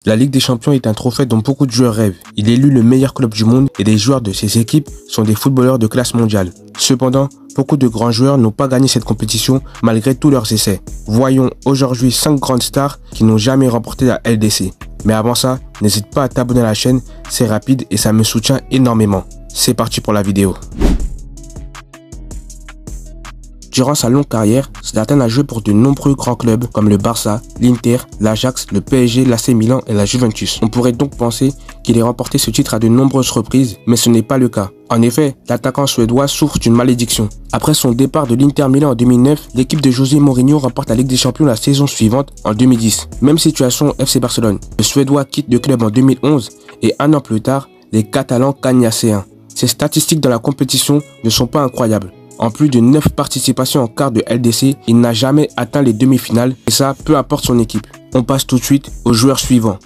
La Ligue des Champions est un trophée dont beaucoup de joueurs rêvent. Il est élu le meilleur club du monde et les joueurs de ces équipes sont des footballeurs de classe mondiale. Cependant, beaucoup de grands joueurs n'ont pas gagné cette compétition malgré tous leurs essais. Voyons aujourd'hui 5 grandes stars qui n'ont jamais remporté la LDC. Mais avant ça, n'hésite pas à t'abonner à la chaîne, c'est rapide et ça me soutient énormément. C'est parti pour la vidéo. Durant sa longue carrière, Zlatan a joué pour de nombreux grands clubs comme le Barça, l'Inter, l'Ajax, le PSG, l'AC Milan et la Juventus. On pourrait donc penser qu'il ait remporté ce titre à de nombreuses reprises, mais ce n'est pas le cas. En effet, l'attaquant suédois souffre d'une malédiction. Après son départ de l'Inter Milan en 2009, l'équipe de José Mourinho remporte la Ligue des Champions la saison suivante en 2010. Même situation au FC Barcelone. Le Suédois quitte le club en 2011 et un an plus tard, les Catalans gagnent la C1. Ces statistiques dans la compétition ne sont pas incroyables. En plus de 9 participations en quart de LDC, il n'a jamais atteint les demi-finales et ça, peu importe son équipe. On passe tout de suite au joueur suivant.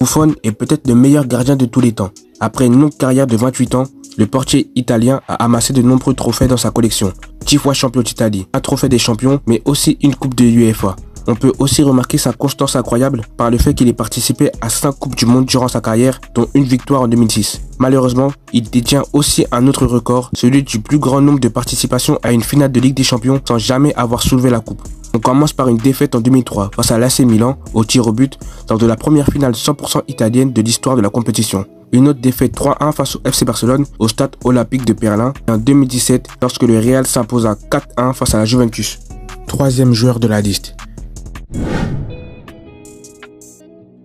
Buffon est peut-être le meilleur gardien de tous les temps. Après une longue carrière de 28 ans, le portier italien a amassé de nombreux trophées dans sa collection. 10 fois champion d'Italie, un trophée des champions, mais aussi une coupe de l'UEFA. On peut aussi remarquer sa constance incroyable par le fait qu'il ait participé à 5 coupes du monde durant sa carrière, dont une victoire en 2006. Malheureusement, il détient aussi un autre record, celui du plus grand nombre de participations à une finale de Ligue des Champions sans jamais avoir soulevé la coupe. On commence par une défaite en 2003 face à l'AC Milan au tir au but lors de la première finale 100% italienne de l'histoire de la compétition. Une autre défaite 3-1 face au FC Barcelone au stade olympique de Berlin et en 2017 lorsque le Real s'imposa 4-1 face à la Juventus. Troisième joueur de la liste.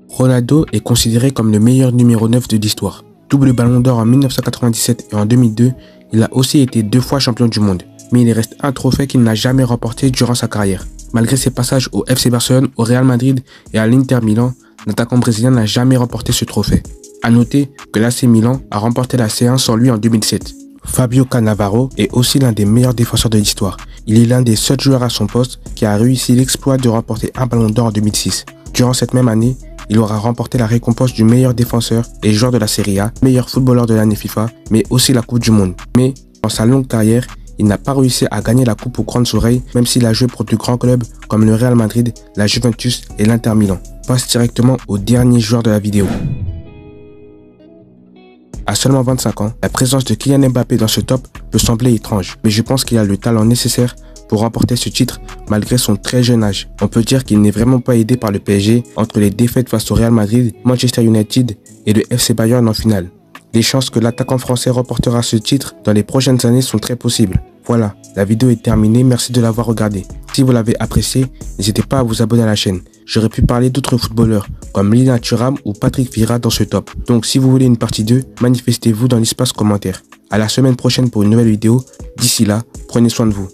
Ronaldo est considéré comme le meilleur numéro 9 de l'histoire. Double ballon d'or en 1997 et en 2002, il a aussi été 2 fois champion du monde. Mais il reste un trophée qu'il n'a jamais remporté durant sa carrière. Malgré ses passages au FC Barcelone, au Real Madrid et à l'Inter Milan, l'attaquant brésilien n'a jamais remporté ce trophée. A noter que l'AC Milan a remporté la C1 sans lui en 2007. Fabio Cannavaro est aussi l'un des meilleurs défenseurs de l'histoire. Il est l'un des seuls joueurs à son poste qui a réussi l'exploit de remporter un ballon d'or en 2006. Durant cette même année, il aura remporté la récompense du meilleur défenseur et joueur de la Serie A, meilleur footballeur de l'année FIFA, mais aussi la Coupe du Monde. Mais, dans sa longue carrière, il n'a pas réussi à gagner la coupe aux grandes oreilles, même s'il a joué pour de grands clubs comme le Real Madrid, la Juventus et l'Inter Milan. Passe directement au dernier joueur de la vidéo. À seulement 25 ans, la présence de Kylian Mbappé dans ce top peut sembler étrange, mais je pense qu'il a le talent nécessaire pour remporter ce titre malgré son très jeune âge. On peut dire qu'il n'est vraiment pas aidé par le PSG entre les défaites face au Real Madrid, Manchester United et le FC Bayern en finale. Les chances que l'attaquant français remportera ce titre dans les prochaines années sont très possibles. Voilà, la vidéo est terminée, merci de l'avoir regardée. Si vous l'avez apprécié, n'hésitez pas à vous abonner à la chaîne. J'aurais pu parler d'autres footballeurs comme Lilian Thuram ou Patrick Vieira dans ce top. Donc si vous voulez une partie 2, manifestez-vous dans l'espace commentaire. À la semaine prochaine pour une nouvelle vidéo. D'ici là, prenez soin de vous.